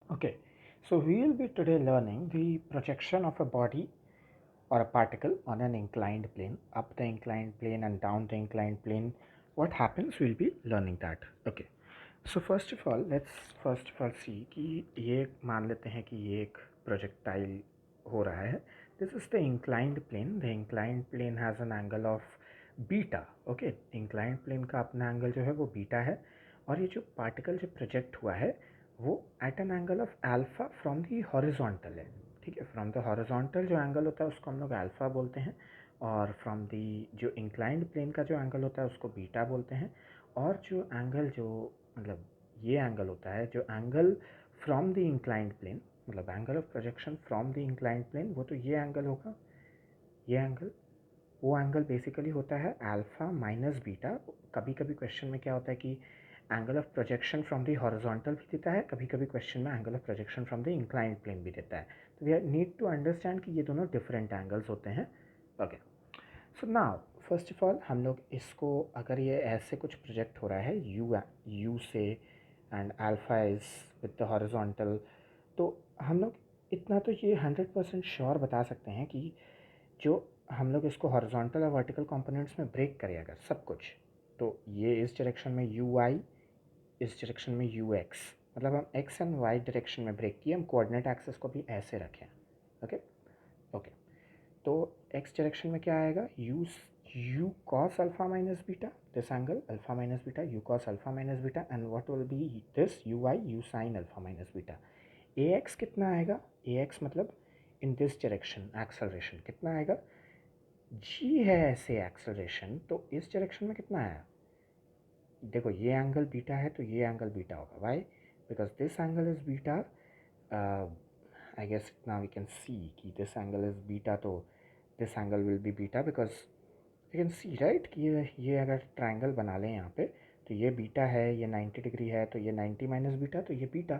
Okay, so we will be today learning the projection of a body or a particle on an inclined plane, up the inclined plane and down the inclined plane. What happens, we'll be learning that. Okay, so first of all, let's first of all see कि ये मान लेते हैं कि ये एक projectile हो रहा है. This is the inclined plane. The inclined plane has an angle of beta. Okay, inclined plane का अपना एंगल जो है वो बीटा है, और ये जो पार्टिकल जो प्रोजेक्ट हुआ है वो at an angle of alpha from the horizontal है. ठीक है, फ्रॉम द हॉरिजॉन्टल जो एंगल होता है उसको हम लोग अल्फा बोलते हैं, और फ्रॉम दी जो इंक्लाइंड प्लेन का जो एंगल होता है उसको बीटा बोलते हैं. और जो एंगल जो मतलब ये एंगल होता है, जो angle from the inclined plane, मतलब angle of projection from the inclined plane, वो तो ये एंगल होगा. ये एंगल, वो एंगल बेसिकली होता है अल्फ़ा माइनस बीटा. कभी कभी क्वेश्चन में क्या होता है कि angle of projection from the horizontal भी देता है, कभी कभी क्वेश्चन में angle of projection from the inclined plane भी देता है. तो वी नीड टू अंडरस्टैंड कि ये दोनों डिफरेंट एंगल्स होते हैं. Okay, so now first of all हम लोग इसको, अगर ये ऐसे कुछ प्रोजेक्ट हो रहा है यू से, and alpha is with the horizontal, तो हम लोग इतना तो ये 100% श्योर बता सकते हैं कि जो हम लोग इसको हॉरिजॉन्टल और वर्टिकल कंपोनेंट्स में ब्रेक करें अगर सब कुछ, तो ये इस डायरेक्शन में यू आई, इस डायरेक्शन में यू एक्स, मतलब हम एक्स एंड वाई डायरेक्शन में ब्रेक किए. हम कोऑर्डिनेट एक्सेस को भी ऐसे रखें. ओके. ओके, तो एक्स डायरेक्शन में क्या आएगा, you cos alpha minus beta, this angle alpha minus beta, you cos alpha minus beta, and what will be this you I you sine alpha minus beta. A x कितना आएगा, ए x मतलब in this direction acceleration कितना आएगा, जी है ऐसे acceleration, तो इस direction में कितना आया. देखो ये एंगल बीटा है तो ये एंगल बीटा होगा. Why? Because this angle is beta. I guess now we can see कि दिस एंगल इज बीटा, तो this angle will be beta because you can see right कि ये अगर ट्राइंगल बना लें यहाँ पे, तो ये बीटा है, ये 90 डिग्री है, तो ये 90 माइनस बीटा, तो ये बीटा.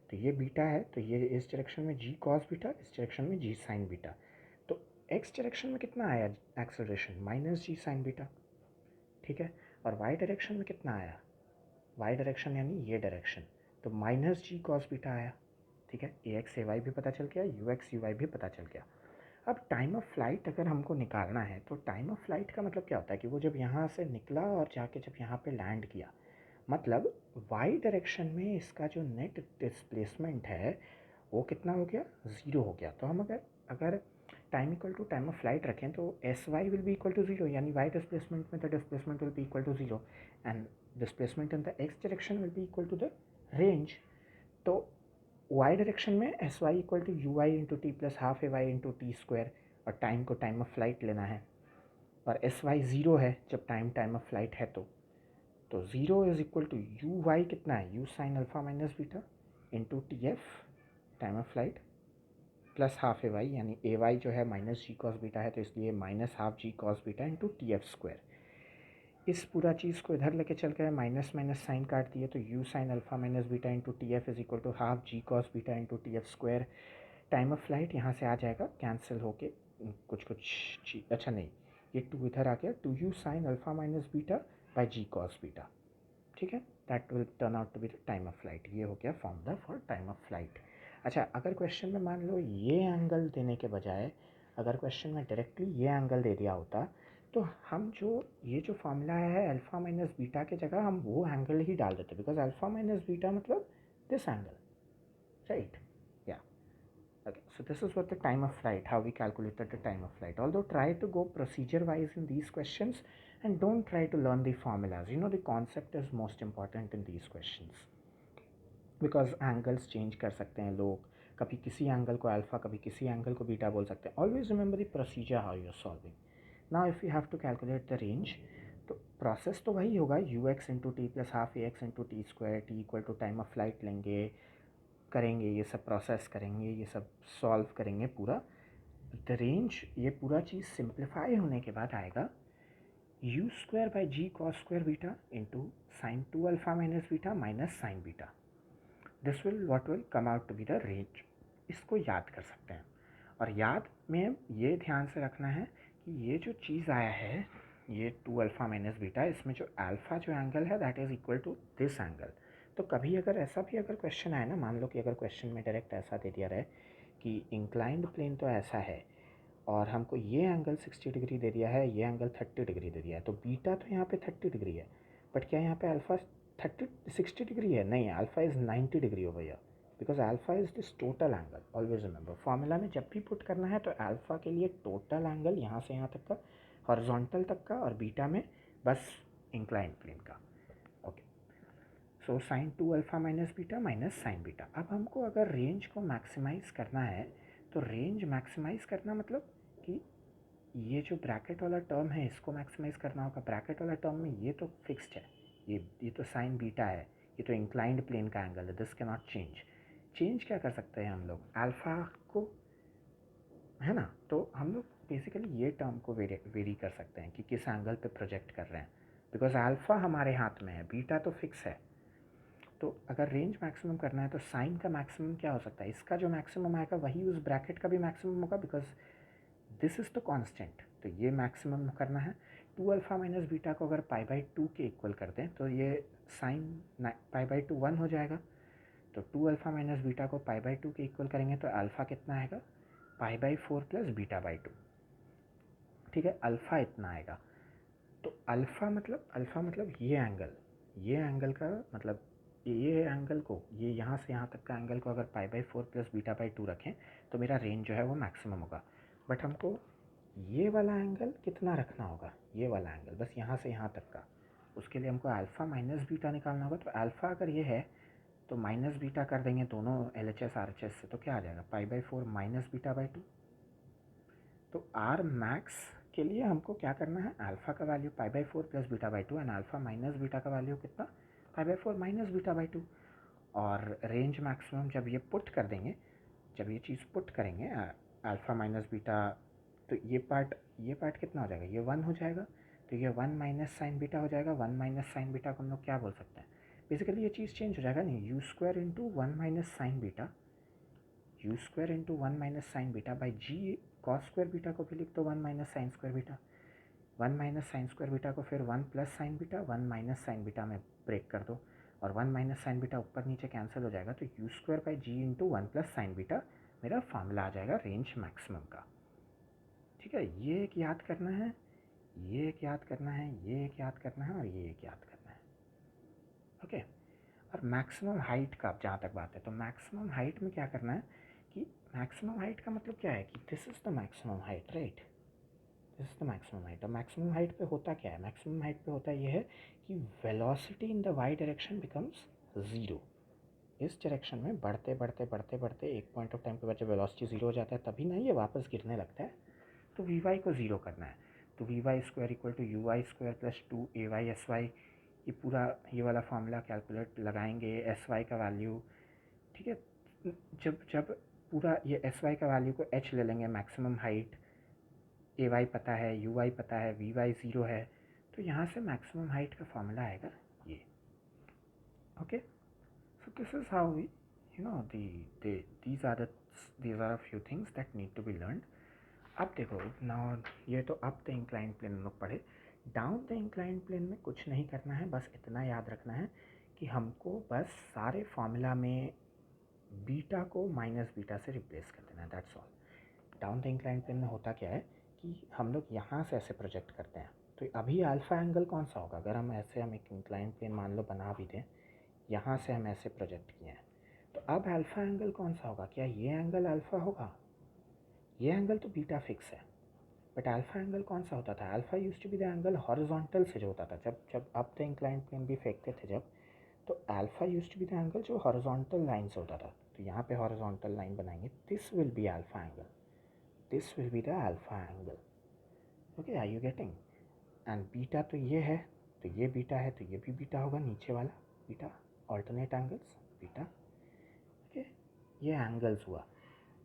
तो ये बीटा है, तो ये इस डायरेक्शन में जी कॉस बीटा, इस डायरेक्शन में जी साइन बीटा. तो एक्स डायरेक्शन में कितना आया एक्सेलरेशन, माइनस जी साइन बीटा. ठीक है, और वाई डायरेक्शन में कितना आया, वाई डायरेक्शन यानी ये डायरेक्शन, तो माइनस जी कॉस बीटा आया. ठीक है, ए एक्स ए वाई भी पता चल गया, यू एक्स यू वाई भी पता चल गया. अब टाइम ऑफ फ्लाइट अगर हमको निकालना है, तो टाइम ऑफ फ्लाइट का मतलब क्या होता है कि वो जब यहाँ से निकला और जाके जब यहाँ पे लैंड किया, मतलब वाई डायरेक्शन में इसका जो नेट डिस्प्लेसमेंट है वो कितना हो गया, ज़ीरो हो गया. तो हम अगर अगर time equal to time of flight रखें तो S Y will be equal to zero, यानी वाई डिस्प्लेसमेंट में the displacement will be equal to zero, and displacement in the X direction will be equal to the range. तो Y direction में S Y equal to U Y into T plus half A Y into T square, और time को time of flight लेना है, और S Y zero है जब time time of flight है. तो zero is equal to U Y कितना है, U sine alpha minus beta into T F time of flight plus half A Y, यानी ए वाई जो है माइनस जी cos beta है, तो इसलिए माइनस हाफ जी cos beta into T F square. इस पूरा चीज़ को इधर लेके चल गए, माइनस माइनस साइन काट दिए, तो U sine alpha minus beta into T F is equal to half ji cos beta into T F square. Time of flight यहाँ से आ जाएगा कैंसिल होके, कुछ कुछ चीज, अच्छा नहीं, ये टू इधर आ गया, two U sine alpha minus beta by G cos beta. ठीक है, that will turn out to be the time of flight. ये हो गया formula for time of flight. अच्छा, अगर क्वेश्चन में मान लो ये एंगल देने के बजाय अगर क्वेश्चन में डायरेक्टली ये एंगल दे दिया होता, तो हम जो ये जो फॉर्मूला है अल्फ़ा माइनस बीटा के जगह हम वो एंगल ही डाल देते, बिकॉज अल्फ़ा माइनस बीटा मतलब दिस एंगल, राइट. या okay, so this is what the time of flight, how we calculated the time of flight. Although try to go procedure wise in these questions and don't try to learn the formulas. You know, the concept is most important in these questions. Because angles change कर सकते हैं लोग, कभी किसी angle को alpha कभी किसी angle को बीटा बोल सकते हैं. Always remember the procedure how you are solving. Now if you have to calculate the range, तो प्रोसेस तो वही होगा, U X into T plus half A X into T square, T equal to time of flight लेंगे, करेंगे ये सब process करेंगे, ये सब सॉल्व करेंगे पूरा. द रेंज, ये पूरा चीज़ सिंप्लीफाई होने के बाद आएगा U square by G cos square beta into sine two alpha minus beta minus sine beta. This will what will come out to be the range. इसको याद कर सकते हैं, और याद में ये ध्यान से रखना है कि ये जो चीज़ आया है, ये टू अल्फ़ा माइनस बीटा, इसमें जो अल्फ़ा जो एंगल है that is equal to this angle. तो कभी अगर ऐसा भी अगर क्वेश्चन आए ना, मान लो कि अगर क्वेश्चन में डायरेक्ट ऐसा दे दिया रहे कि इंक्लाइंड प्लेन तो ऐसा है और हमको ये एंगल 60 डिग्री दे दिया है, ये एंगल 30 डिग्री दे दिया है, तो बीटा तो यहाँ पे 30 डिग्री है, बट क्या यहाँ पे अल्फ़ा 60 डिग्री है? नहीं, alpha is 90 degree over here, because alpha is this total angle. Always remember, formula में जब भी पुट करना है तो अल्फ़ा के लिए टोटल एंगल यहाँ से यहाँ तक का, हॉरिजॉन्टल तक का, और बीटा में बस इंक्लाइंड प्लेन का। Okay, so sine 2 alpha minus beta minus sine beta. अब हमको अगर रेंज को मैक्सिमाइज़ करना है, तो रेंज मैक्सिमाइज़ करना मतलब कि ये जो ब्रैकेट वाला टर्म है इसको मैक्सिमाइज़ करना होगा। ब्रैकेट वाला टर्म में ये तो फिक्स्ड है, ये तो साइन बीटा है, ये तो इंक्लाइंड प्लेन का एंगल है, this can not change. Change क्या कर सकते हैं हम लोग? अल्फ़ा को, है ना, तो हम लोग बेसिकली ये टर्म को वेरी कर सकते हैं कि किस एंगल पे प्रोजेक्ट कर रहे हैं, बिकॉज अल्फ़ा हमारे हाथ में है, बीटा तो फिक्स है। तो अगर रेंज मैक्सिमम करना है तो साइन का मैक्सिमम क्या हो सकता है? इसका जो मैक्सिमम आएगा वही उस ब्रैकेट का भी मैक्सिमम होगा, because this is the constant. तो ये मैक्सिमम करना है। 2 अल्फ़ा माइनस बीटा को अगर पाई बाई 2 के इक्वल कर दें तो ये साइन पाई बाई 2 1 हो जाएगा। तो 2 अल्फ़ा माइनस बीटा को पाई बाई 2 के इक्वल करेंगे तो अल्फ़ा कितना आएगा? पाई बाई 4 प्लस बीटा बाई 2। ठीक है, अल्फ़ा इतना आएगा। तो अल्फ़ा मतलब ये एंगल का मतलब ये एंगल को, ये यहाँ से यहाँ तक का एंगल को अगर पाई बाई 4 प्लस बीटा बाई 2 रखें तो मेरा रेंज जो है वो मैक्सिमम होगा। बट हमको ये वाला एंगल कितना रखना होगा? ये वाला एंगल बस यहाँ से यहाँ तक का, उसके लिए हमको अल्फ़ा माइनस बीटा निकालना होगा। तो अल्फ़ा अगर ये है तो माइनस बीटा कर देंगे दोनों LHS RHS से, तो क्या आ जाएगा? पाई बाई 4 माइनस बीटा बाई 2। तो आर मैक्स के लिए हमको क्या करना है? अल्फ़ा का value pi by 4 plus beta by 2 and alpha minus beta का वैल्यू कितना? पाई बाई 4 माइनस बीटा बाई 2। और रेंज मैक्सिमम जब ये पुट कर देंगे, जब ये चीज़ पुट करेंगे अल्फ़ा माइनस बीटा, तो ये पार्ट कितना हो जाएगा? ये 1 हो जाएगा। तो ये 1 माइनस साइन बीटा हो जाएगा। 1 माइनस साइन बीटा को हम लोग क्या बोल सकते हैं? बेसिकली ये चीज़ चेंज हो जाएगा, नहीं, U square into 1 minus sine beta, U square into 1 minus sine beta by G cos square beta को भी लिख दो 1 minus sine square beta. 1 minus sine square beta को फिर 1 plus sine beta, 1 minus sine beta में break कर दो और 1 माइनस साइन बीटा ऊपर नीचे कैंसिल हो जाएगा। तो U square by ji into 1 plus sine beta मेरा फार्मूला आ जाएगा रेंज मैक्सिमम का। ठीक है, ये एक याद करना है, ये एक याद करना है, ये एक याद करना है और ये एक याद करना है। ओके, और मैक्सिमम हाइट का जहाँ तक बात है, तो मैक्सिमम हाइट में क्या करना है कि मैक्सिमम हाइट का मतलब क्या है कि this is the maximum height, right, this is the maximum height. और मैक्सिमम हाइट पे होता क्या है? मैक्सिमम हाइट पे होता ये है कि velocity in the Y direction becomes zero. इस डायरेक्शन में बढ़ते बढ़ते बढ़ते बढ़ते एक पॉइंट ऑफ टाइम के बाद जब वेलोसिटी ज़ीरो हो जाता है तभी ना ये वापस गिरने लगता है। तो वी वाई को ज़ीरो करना है। तो V Y square equal to U Y square plus 2 A Y S Y, ये पूरा ये वाला फार्मूला कैलकुलेट लगाएंगे, एस वाई का वैल्यू। ठीक है, जब जब पूरा ये एस वाई का वैल्यू को एच ले लेंगे, मैक्सिमम हाइट ए वाई पता है, यू वाई पता है, वी वाई ज़ीरो है, तो यहाँ से मैक्सिमम हाइट का फार्मूला आएगा ये। Okay, so this is how we these are a few things that need to be learned. अब देखो ना, ये तो अप द इंक्लाइन प्लेन हम लोग पढ़े। डाउन द इंक्लाइन प्लेन में कुछ नहीं करना है, बस इतना याद रखना है कि हमको बस सारे फार्मूला में बीटा को माइनस बीटा से रिप्लेस कर देना है, that's all. Down the incline plane में होता क्या है कि हम लोग यहाँ से ऐसे प्रोजेक्ट करते हैं, तो अभी अल्फ़ा एंगल कौन सा होगा? अगर हम एक इंक्लाइन प्लेन मान लो बना भी दें, यहाँ से हम ऐसे प्रोजेक्ट किए हैं, तो अब अल्फ़ा एंगल कौन सा होगा? क्या ये एंगल अल्फ़ा होगा? ये एंगल तो बीटा फिक्स है, बट अल्फ़ा एंगल कौन सा होता था? Alpha used to be the angle horizontal से जो होता था, जब जब अप द इंक्लाइंड प्लेन भी फेंकते थे जब, तो alpha used to be the angle जो हॉरिजॉन्टल लाइन से होता था। तो यहाँ पे हॉरिजॉन्टल लाइन बनाएंगे, this will be alpha angle, this will be the alpha angle. Okay, are you getting? And beta तो ये है, तो ये बीटा है, तो ये भी बीटा होगा, नीचे वाला beta, alternate angles beta. Okay, ये एंगल्स हुआ।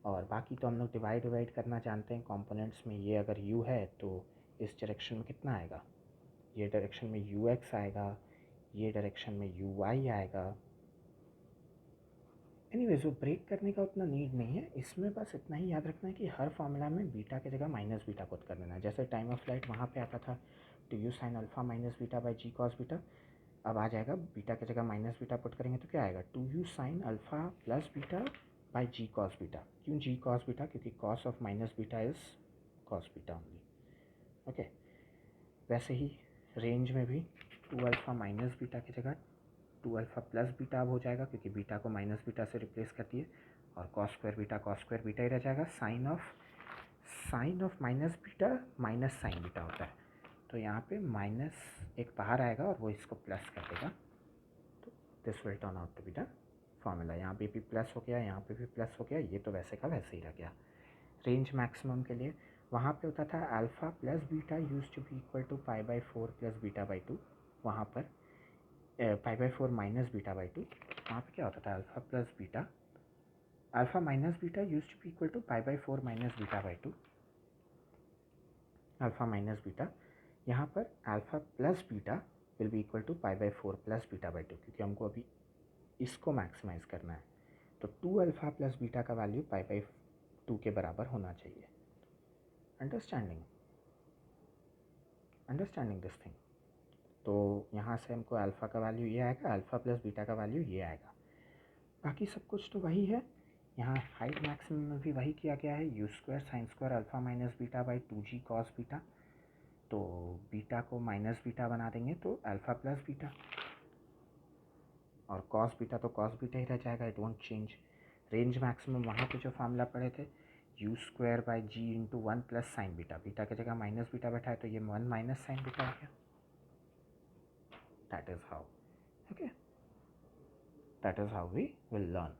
और बाकी तो हम लोग डिवाइड करना जानते हैं कंपोनेंट्स में। ये अगर u है तो इस डायरेक्शन में कितना आएगा? ये डायरेक्शन में ux आएगा, ये डायरेक्शन में uy आएगा। एनीवेज, वो ब्रेक करने का उतना नीड नहीं है, इसमें बस इतना ही याद रखना है कि हर फार्मूला में बीटा की जगह माइनस बीटा पुट कर देना है। जैसे टाइम ऑफ फ्लाइट वहाँ पे आता था, two U sine alpha minus beta by G cos beta, अब आ जाएगा बीटा की जगह माइनस बीटा पुट करेंगे तो क्या आएगा 2u sine alpha plus beta by G cos beta. क्यों जी कॉस बीटा? क्योंकि cos of minus beta is cos beta only. Okay, वैसे ही रेंज में भी 2 अल्फ़ा माइनस बीटा की जगह 2 अल्फ़ा प्लस बीटा अब हो जाएगा, क्योंकि बीटा को माइनस बीटा से रिप्लेस कर दिए, और कॉस स्क्वायर बीटा ही रह जाएगा। Sine of minus beta minus sine beta होता है, तो यहाँ पे माइनस एक बाहर आएगा और वो इसको प्लस कर देगा, तो this will turn out to be the formula. यहाँ पे भी प्लस हो गया, यहाँ पे भी प्लस हो गया, ये तो वैसे का वैसे ही रह गया। रेंज मैक्सिमम के लिए वहाँ पे होता था alpha plus beta use to be equal to pi by 4 plus beta by 2, वहाँ पर pi by 4 minus beta by 2, वहाँ पे क्या होता था alpha plus beta, alpha minus beta use to be equal to pi by 4 minus beta by 2, alpha minus beta. यहाँ पर alpha plus beta will be equal to pi by 4 plus beta by 2, क्योंकि हमको अभी इसको maximise करना है, तो 2 alpha plus beta का वैल्यू पाई बाई 2 के बराबर होना चाहिए। Understanding this thing. तो यहाँ से हमको अल्फ़ा का वैल्यू ये आएगा, अल्फ़ा प्लस बीटा का वैल्यू ये आएगा, बाकी सब कुछ तो वही है। यहाँ हाइट मैक्सिमम में भी वही किया गया है, u square sine square alpha minus beta by 2g cos beta, तो बीटा को माइनस बीटा बना देंगे तो अल्फ़ा प्लस बीटा, और कॉस बीटा तो कॉस बीटा ही रह जाएगा, it won't change. Range maximum वहाँ पे जो फार्मूला पढ़े थे, u square by ji into 1 plus sine beta, beta की जगह माइनस बीटा बैठा है तो ये 1 माइनस साइन बीटा हो गया। That is how, okay, that is how we will learn.